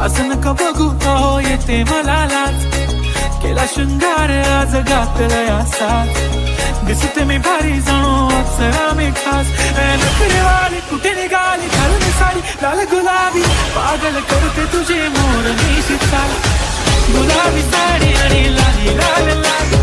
असं नका बघू हो येते मला लाज, केला शृंगार आज घातलाय असाच, दिसते मी भारी जाणो अप्सरा मी खास, नखरेवाली कुठे निघाली घालून साडी लाल गुलाबी, पागल करते तुझे मोर निशित, गुलाबी साडी आणि लाली लाल लाल